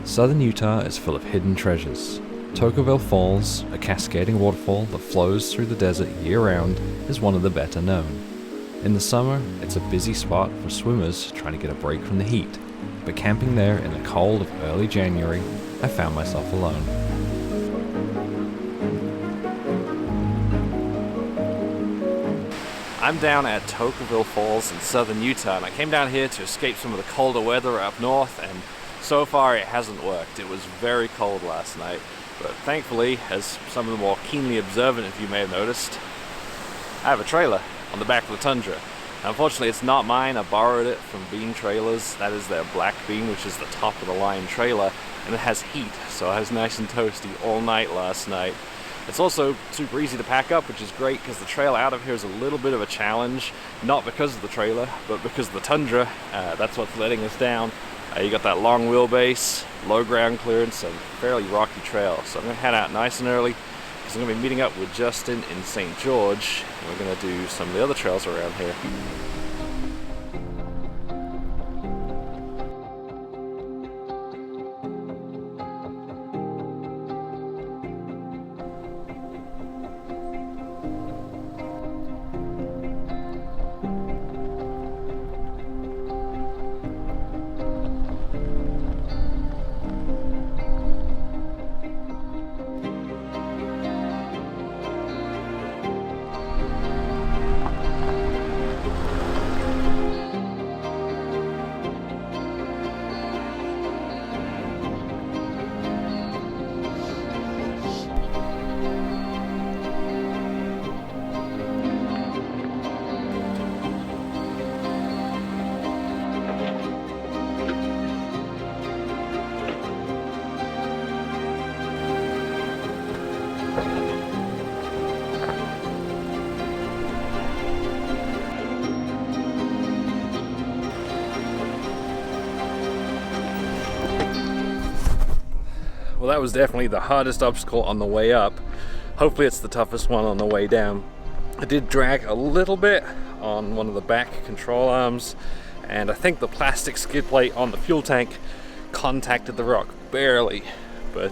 Southern Utah is full of hidden treasures. Toquerville Falls, a cascading waterfall that flows through the desert year-round, is one of the better known. In the summer, it's a busy spot for swimmers trying to get a break from the heat, but camping there in the cold of early January, I found myself alone. I'm down at Toquerville Falls in southern Utah, and I came down here to escape some of the colder weather up north, and so far it hasn't worked. It was very cold last night, but thankfully, as some of the more keenly observant of you may have noticed, I have a trailer on the back of the Tundra. Now, unfortunately, it's not mine. I borrowed it from Bean Trailers. That is their black bean, which is the top of the line trailer, and it has heat, so I was nice and toasty all night last night. It's also super easy to pack up, which is great because the trail out of here is a little bit of a challenge, not because of the trailer, but because of the Tundra. That's what's letting us down. You got that long wheelbase, low ground clearance, and fairly rocky trail. So I'm going to head out nice and early because I'm going to be meeting up with Justin in St. George, and we're going to do some of the other trails around here. Well, that was definitely the hardest obstacle on the way up. Hopefully it's the toughest one on the way down. I did drag a little bit on one of the back control arms, and I think the plastic skid plate on the fuel tank contacted the rock barely, but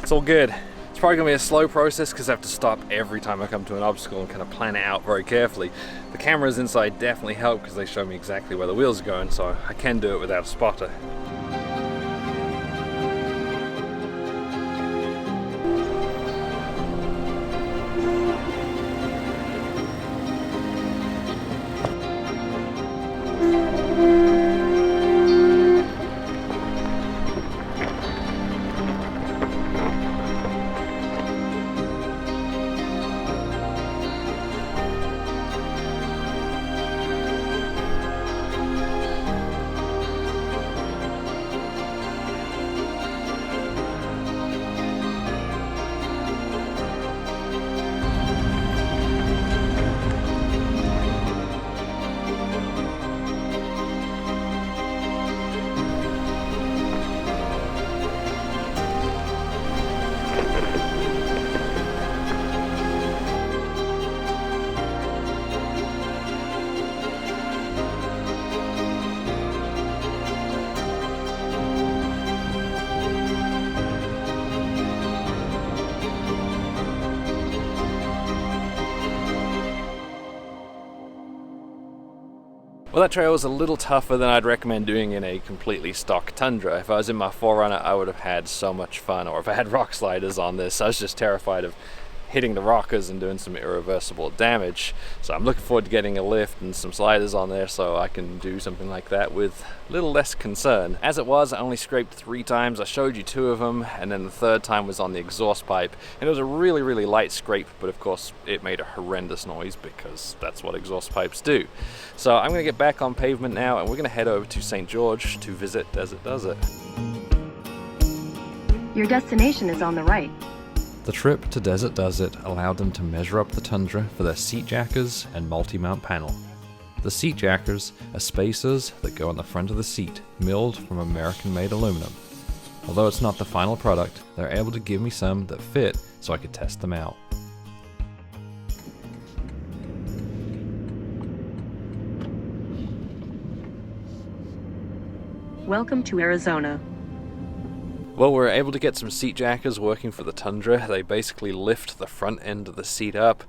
it's all good. It's probably gonna be a slow process because I have to stop every time I come to an obstacle and kind of plan it out very carefully. The cameras inside definitely help because they show me exactly where the wheels are going, so I can do it without a spotter. Well, that trail was a little tougher than I'd recommend doing in a completely stock Tundra. If I was in my 4Runner, I would have had so much fun, or if I had rock sliders on this, I was just terrified of hitting the rockers and doing some irreversible damage. So I'm looking forward to getting a lift and some sliders on there so I can do something like that with a little less concern. As it was, I only scraped 3 times. I showed you 2 of them, and then the 3rd time was on the exhaust pipe, and it was a really, really light scrape, but of course it made a horrendous noise because that's what exhaust pipes do. So I'm going to get back on pavement now, and we're going to head over to St. George to visit Desert Does It. Your destination is on the right. The trip to Desert Does It allowed them to measure up the Tundra for their seat jackers and multi-mount panel. The seat jackers are spacers that go on the front of the seat, milled from American-made aluminum. Although it's not the final product, they're able to give me some that fit so I could test them out. Welcome to Arizona. Well, we're able to get some seat jackers working for the Tundra. They basically lift the front end of the seat up,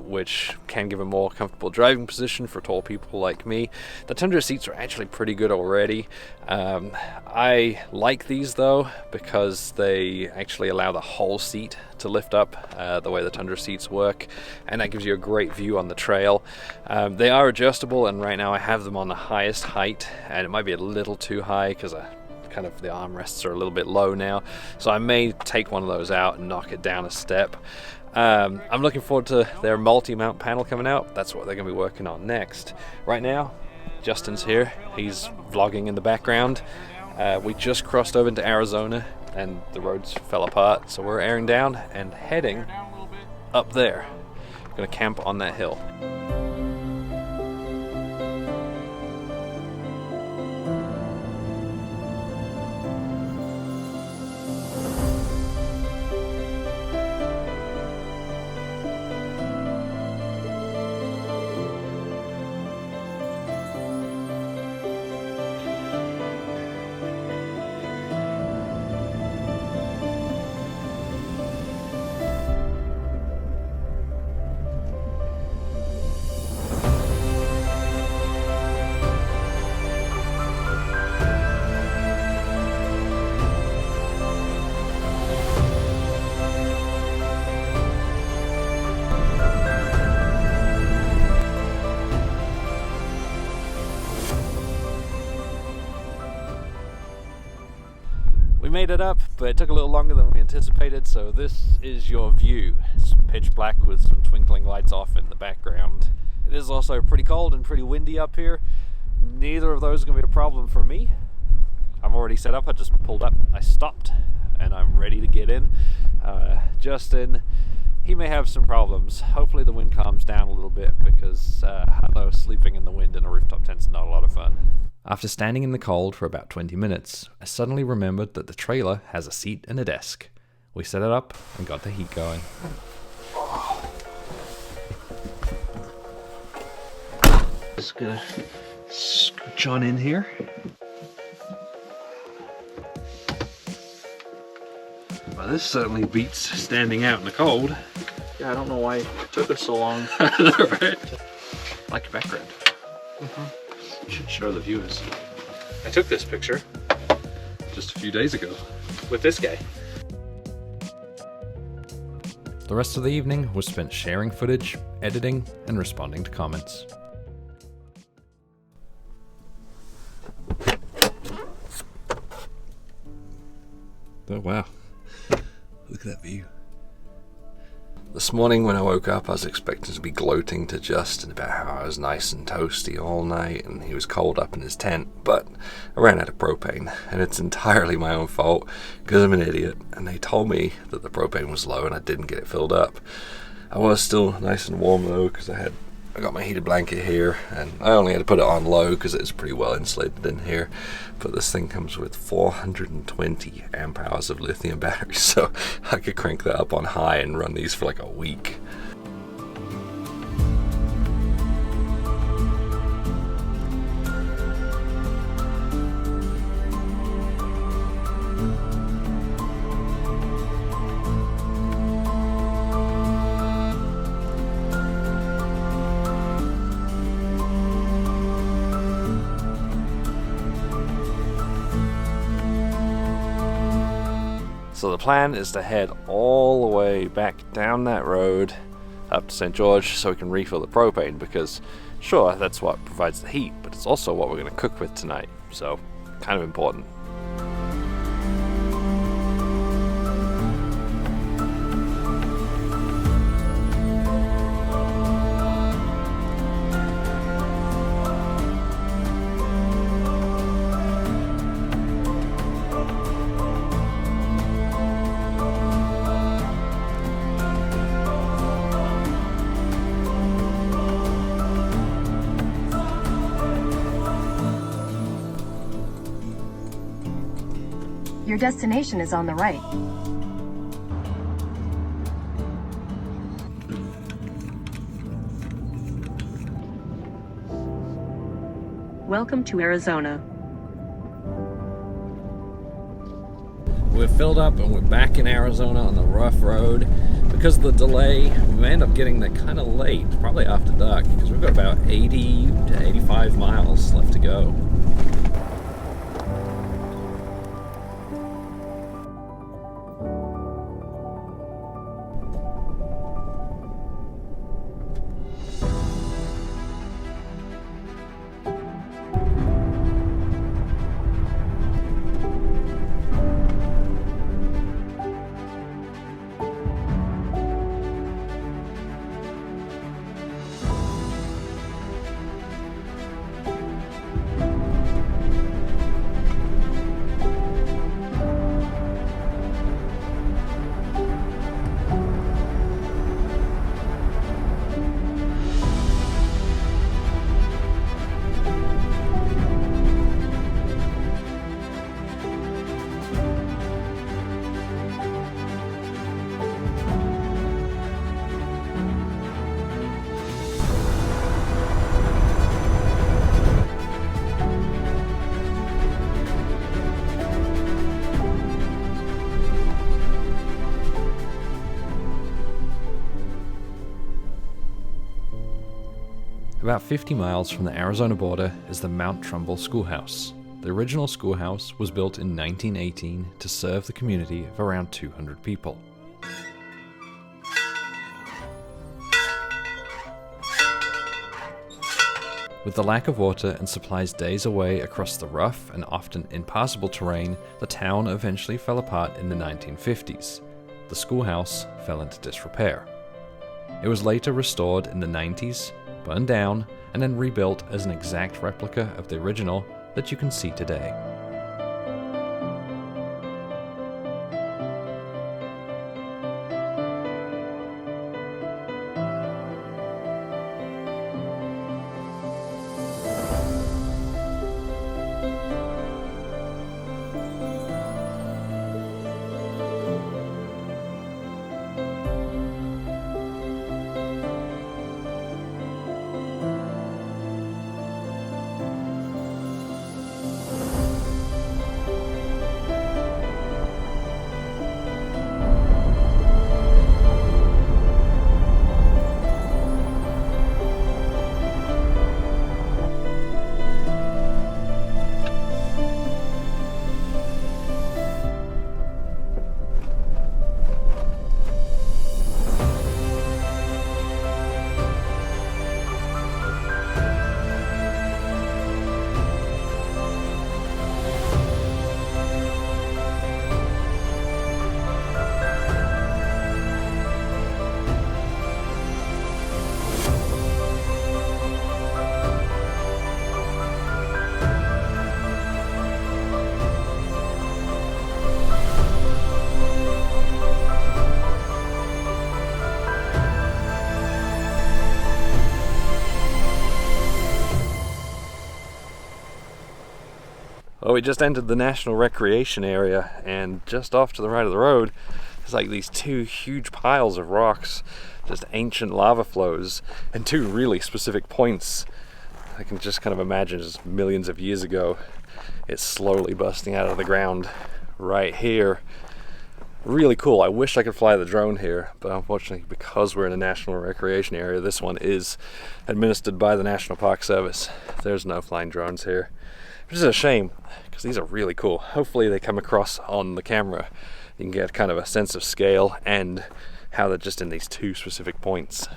which can give a more comfortable driving position for tall people like me. The Tundra seats are actually pretty good already. I like these though because they actually allow the whole seat to lift up the way the Tundra seats work, and that gives you a great view on the trail. They are adjustable, and right now I have them on the highest height, and it might be a little too high because kind of the armrests are a little bit low now, so I may take one of those out and knock it down a step. I'm looking forward to their multi-mount panel coming out. That's what they're going to be working on next. Right now, Justin's here. He's vlogging in the background. We just crossed over into Arizona and the roads fell apart, so we're airing down and heading up there. We're going to camp on that hill. We made it up, but it took a little longer than we anticipated, so this is your view. It's pitch black with some twinkling lights off in the background. It is also pretty cold and pretty windy up here. Neither of those are going to be a problem for me. I'm already set up. I just pulled up, I stopped, and I'm ready to get in. Justin, he may have some problems. Hopefully the wind calms down a little bit, because I know sleeping in the wind in a rooftop tent's not a lot of fun. After standing in the cold for about 20 minutes, I suddenly remembered that the trailer has a seat and a desk. We set it up and got the heat going. Just gonna scooch on in here. Well, this certainly beats standing out in the cold. Yeah, I don't know why it took us so long. Right? Like your background. Should show the viewers. I took this picture just a few days ago with this guy. The rest of the evening was spent sharing footage, editing, and responding to comments. Oh wow, look at that view. This morning when I woke up, I was expecting to be gloating to Justin about how I was nice and toasty all night and he was cold up in his tent, but I ran out of propane, and it's entirely my own fault because I'm an idiot, and they told me that the propane was low and I didn't get it filled up. I was still nice and warm though because I got my heated blanket here, and I only had to put it on low because it's pretty well insulated in here. But this thing comes with 420 amp hours of lithium batteries, so I could crank that up on high and run these for like a week. So the plan is to head all the way back down that road up to St. George so we can refill the propane, because sure, that's what provides the heat, but it's also what we're going to cook with tonight, so kind of important. Your destination is on the right. Welcome to Arizona. we're filled up and we're back in Arizona on the rough road. Because of the delay, we may end up getting there kind of late, probably after dark, because we've got about 80 to 85 miles left to go. About 50 miles from the Arizona border is the Mount Trumbull schoolhouse. The original schoolhouse was built in 1918 to serve the community of around 200 people. With the lack of water and supplies days away across the rough and often impassable terrain, the town eventually fell apart in the 1950s. The schoolhouse fell into disrepair. It was later restored in the 90s, burned down, and then rebuilt as an exact replica of the original that you can see today. Well, we just entered the National Recreation Area, and just off to the right of the road, there's like these two huge piles of rocks, just ancient lava flows, and two really specific points. I can just kind of imagine just millions of years ago, it's slowly busting out of the ground right here. Really cool. I wish I could fly the drone here, but unfortunately, because we're in a National Recreation Area, this one is administered by the National Park Service. There's no flying drones here. Which is a shame, because these are really cool. Hopefully they come across on the camera. You can get kind of a sense of scale and how they're just in these two specific points.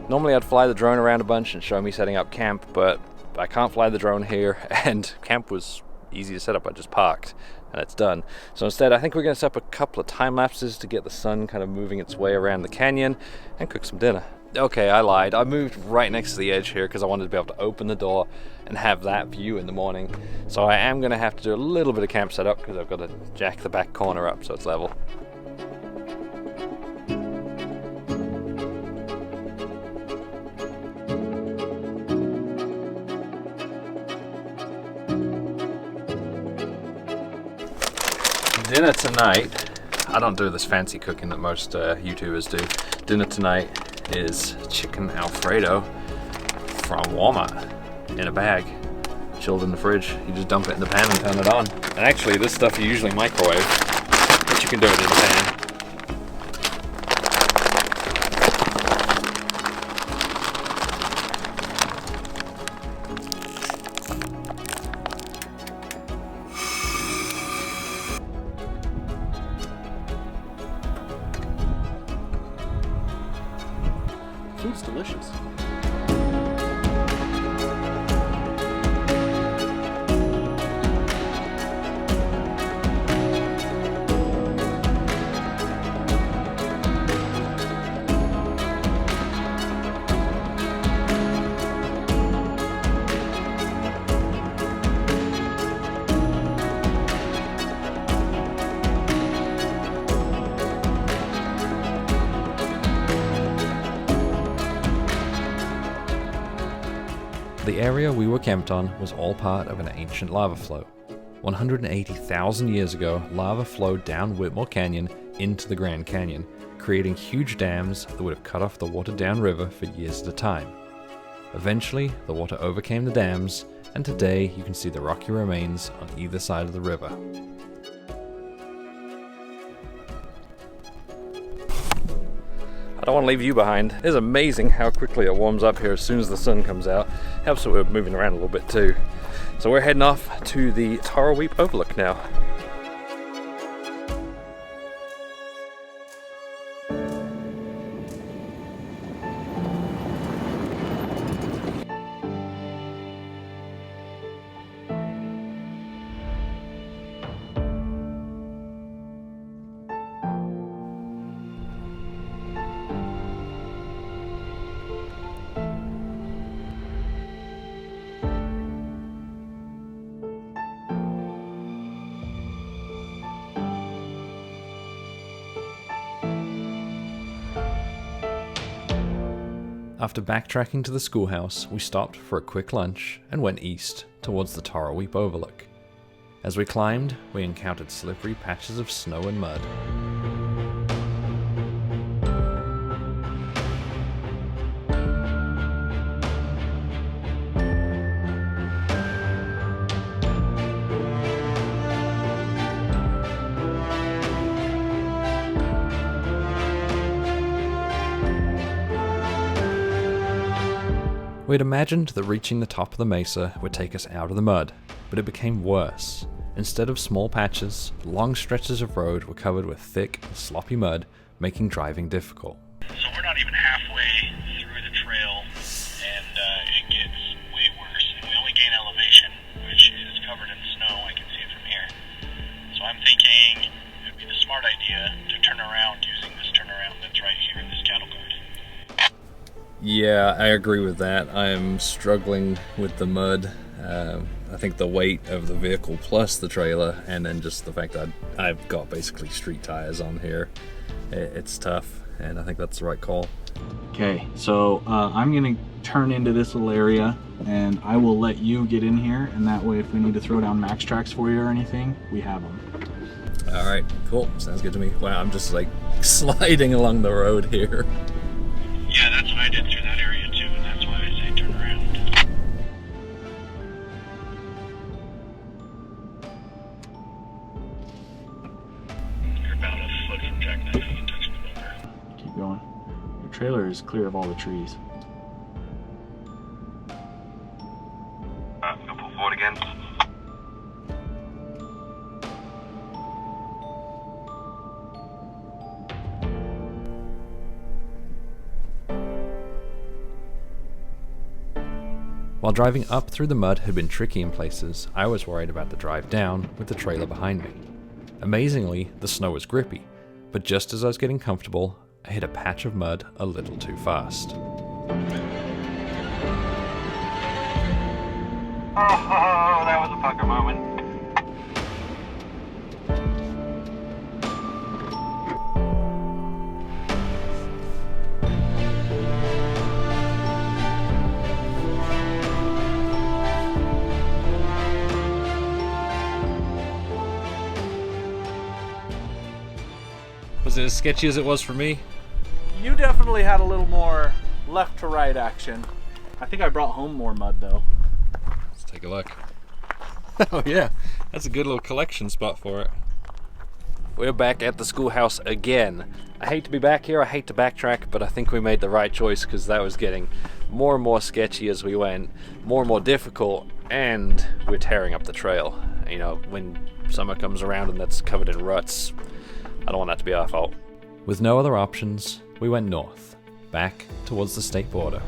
Normally I'd fly the drone around a bunch and show me setting up camp, but I can't fly the drone here, and camp was easy to set up. I just parked and it's done. So instead, I think we're going to set up a couple of time lapses to get the sun kind of moving its way around the canyon and cook some dinner. Okay, I lied. I moved right next to the edge here because I wanted to be able to open the door and have that view in the morning. So I am going to have to do a little bit of camp setup because I've got to jack the back corner up so it's level. Dinner tonight, I don't do this fancy cooking that most YouTubers do. Dinner tonight is chicken Alfredo from Walmart in a bag, chilled in the fridge. You just dump it in the pan and turn it on. And actually this stuff you usually microwave, but you can do it in the pan. Food's delicious. The area we were camped on was all part of an ancient lava flow. 180,000 years ago, lava flowed down Whitmore Canyon into the Grand Canyon, creating huge dams that would have cut off the watered-down river for years at a time. Eventually, the water overcame the dams, and today you can see the rocky remains on either side of the river. I don't want to leave you behind. It's amazing how quickly it warms up here as soon as the sun comes out. Helps that we're moving around a little bit too. So we're heading off to the Toquerville Overlook now. After backtracking to the schoolhouse, we stopped for a quick lunch and went east towards the Toquerville Overlook. As we climbed, we encountered slippery patches of snow and mud. We had imagined that reaching the top of the mesa would take us out of the mud, but it became worse. Instead of small patches, long stretches of road were covered with thick, sloppy mud, making driving difficult. So we're not even halfway through the trail, and it gets way worse. And we only gain elevation, which is covered in snow. I can see it from here. So I'm thinking it would be the smart idea to turn around using this turnaround that's right here in this cattle guard. Yeah, I agree with that. I'm struggling with the mud. I think the weight of the vehicle plus the trailer, and then just the fact that I've got basically street tires on here. It's tough, and I think that's the right call. Okay, so I'm gonna turn into this little area, and I will let you get in here, and that way if we need to throw down max tracks for you or anything, we have them. All right, cool. Sounds good to me. Wow, I'm just like sliding along the road here. Yeah, that's what I did through that area too, and that's why I say turn around. You're about a foot from jackknifing and touching the bumper. Keep going. Your trailer is clear of all the trees. Go pull forward again. While driving up through the mud had been tricky in places, I was worried about the drive down with the trailer behind me. Amazingly, the snow was grippy, but just as I was getting comfortable, I hit a patch of mud a little too fast. Oh, that was a pucker moment. Was it as sketchy as it was for me? You definitely had a little more left to right action. I think I brought home more mud though. Let's take a look. Oh yeah, that's a good little collection spot for it. We're back at the schoolhouse again. I hate to be back here, I hate to backtrack, but I think we made the right choice because that was getting more and more sketchy as we went, more and more difficult, and we're tearing up the trail. You know, when summer comes around and that's covered in ruts, I don't want that to be our fault. With no other options, we went north, back towards the state border.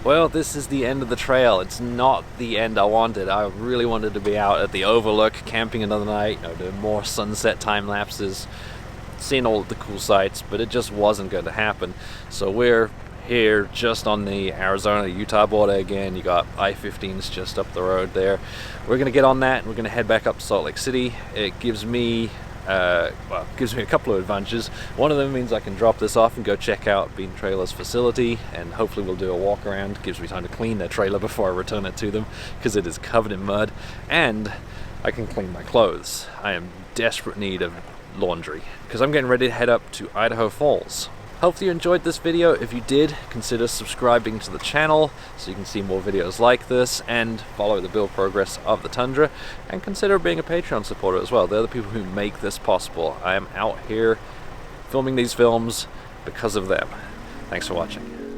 Well, this is the end of the trail. It's not the end I wanted. I really wanted to be out at the Overlook, camping another night, you know, doing more sunset time lapses, seeing all of the cool sights, but it just wasn't going to happen. So we're here just on the Arizona-Utah border again. You got I-15's just up the road there. We're going to get on that and we're going to head back up to Salt Lake City. It gives me gives me a couple of advantages. One of them means I can drop this off and go check out Bean Trailer's facility, and hopefully we'll do a walk around. Gives me time to clean their trailer before I return it to them because it is covered in mud, and I can clean my clothes. I am in desperate need of laundry because I'm getting ready to head up to Idaho Falls. Hopefully you enjoyed this video. If you did, consider subscribing to the channel so you can see more videos like this and follow the build progress of the Tundra, and consider being a Patreon supporter as well. They're the people who make this possible. I am out here filming these films because of them. Thanks for watching.